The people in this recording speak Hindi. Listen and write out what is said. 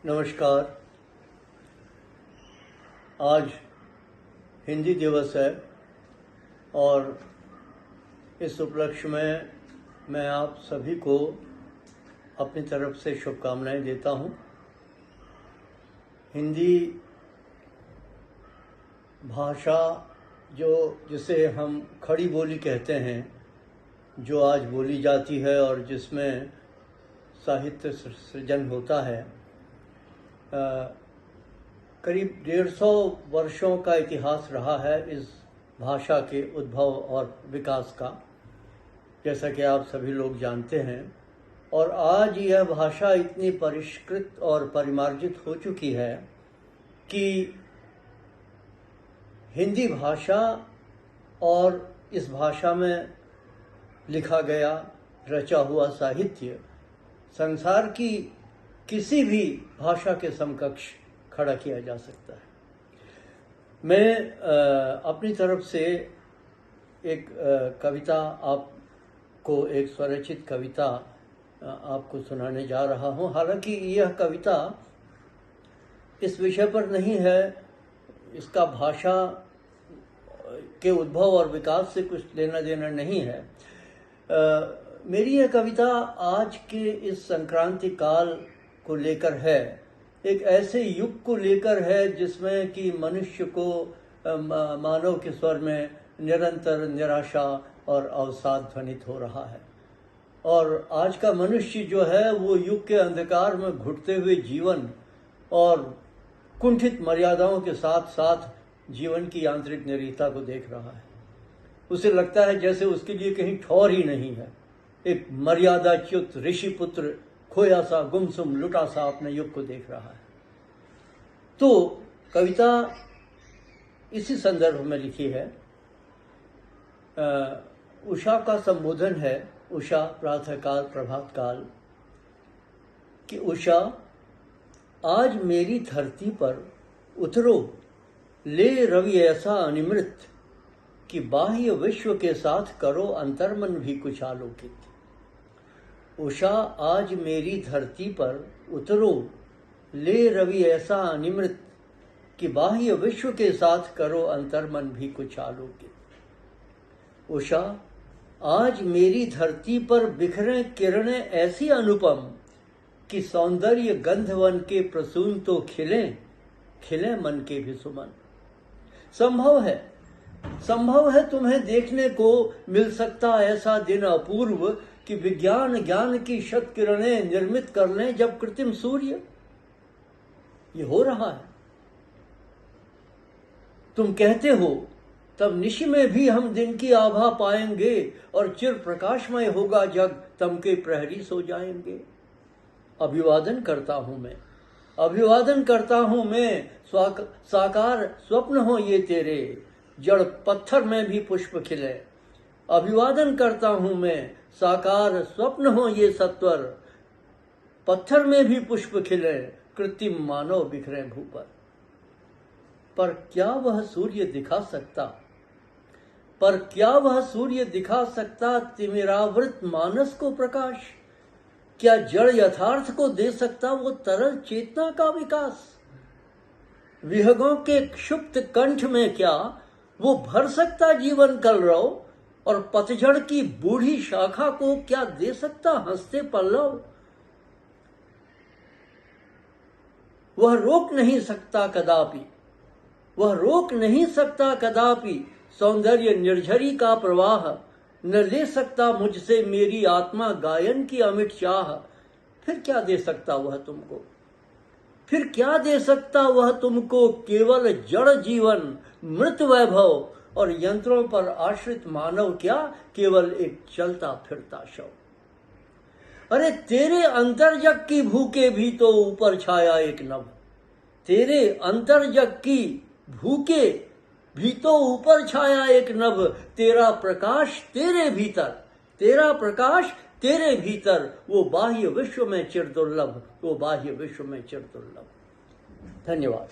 नमस्कार। आज हिंदी दिवस है और इस उपलक्ष्य में मैं आप सभी को अपनी तरफ से शुभकामनाएं देता हूं। हिंदी भाषा जिसे हम खड़ी बोली कहते हैं, जो आज बोली जाती है और जिसमें साहित्य सृजन होता है, करीब 150 वर्षों का इतिहास रहा है इस भाषा के उद्भव और विकास का, जैसा कि आप सभी लोग जानते हैं। और आज यह भाषा इतनी परिष्कृत और परिमार्जित हो चुकी है कि हिंदी भाषा और इस भाषा में लिखा गया रचा हुआ साहित्य संसार की किसी भी भाषा के समकक्ष खड़ा किया जा सकता है। मैं अपनी तरफ से एक कविता आपको, एक स्वरचित कविता आपको सुनाने जा रहा हूं। हालांकि यह कविता इस विषय पर नहीं है, इसका भाषा के उद्भव और विकास से कुछ लेना देना नहीं है। मेरी यह कविता आज के इस संक्रांति काल को लेकर है, एक ऐसे युग को लेकर है जिसमें कि मनुष्य को मानव के स्वर में निरंतर निराशा और अवसाद ध्वनित हो रहा है। और आज का मनुष्य जो है वो युग के अंधकार में घुटते हुए जीवन और कुंठित मर्यादाओं के साथ साथ जीवन की आंतरिक निरीता को देख रहा है। उसे लगता है जैसे उसके लिए कहीं ठौर ही नहीं है। एक मर्यादाच्युत ऋषि पुत्र खोया सा, गुमसुम, लुटा सा अपने युग को देख रहा है। तो कविता इसी संदर्भ में लिखी है। उषा का संबोधन है, उषा प्रातःकाल प्रभात काल, कि उषा आज मेरी धरती पर उतरो, ले रवि ऐसा अनिमृत कि बाह्य विश्व के साथ करो अंतर्मन भी कुछ आलोकित। उषा आज मेरी धरती पर उतरो, ले रवि ऐसा अनिमृत कि बाह्य विश्व के साथ करो अंतर्मन भी कुछ आलोकित। उषा आज मेरी धरती पर बिखरे किरणें ऐसी अनुपम कि सौंदर्य गंधवन के प्रसून तो खिले खिले मन के भी सुमन। संभव है तुम्हें देखने को मिल सकता ऐसा दिन अपूर्व कि विज्ञान ज्ञान की शत किरणें निर्मित कर लें जब कृत्रिम सूर्य। ये हो रहा है। तुम कहते हो तब निशि में भी हम दिन की आभा पाएंगे और चिर प्रकाशमय होगा जग, तम के प्रहरी सो जाएंगे। अभिवादन करता हूं मैं, साकार स्वप्न हो ये तेरे, जड़ पत्थर में भी पुष्प खिले। अभिवादन करता हूं मैं, साकार स्वप्न हो ये सत्वर, पत्थर में भी पुष्प खिले, कृत्रिम मानव बिखरे भूपर। पर क्या वह सूर्य दिखा सकता तिमिरावृत मानस को प्रकाश? क्या जड़ यथार्थ को दे सकता वो तरल चेतना का विकास? विहगों के क्षुप्त कंठ में क्या वो भर सकता जीवन कलरव? और पतझड़ की बूढ़ी शाखा को क्या दे सकता हंसते पल्लव? वह रोक नहीं सकता कदापि सौंदर्य निर्झरी का प्रवाह, न ले सकता मुझसे मेरी आत्मा गायन की अमिट चाह। फिर क्या दे सकता वह तुमको केवल जड़ जीवन, मृत वैभव, और यंत्रों पर आश्रित मानव क्या केवल एक चलता फिरता शव। अरे तेरे अंतर्जग की भूखे भी तो ऊपर छाया एक नभ, तेरे अंतर्जग की भूखे भी तो ऊपर छाया एक नभ। तेरा प्रकाश तेरे भीतर वो बाह्य विश्व में चिर दुर्लभ। धन्यवाद।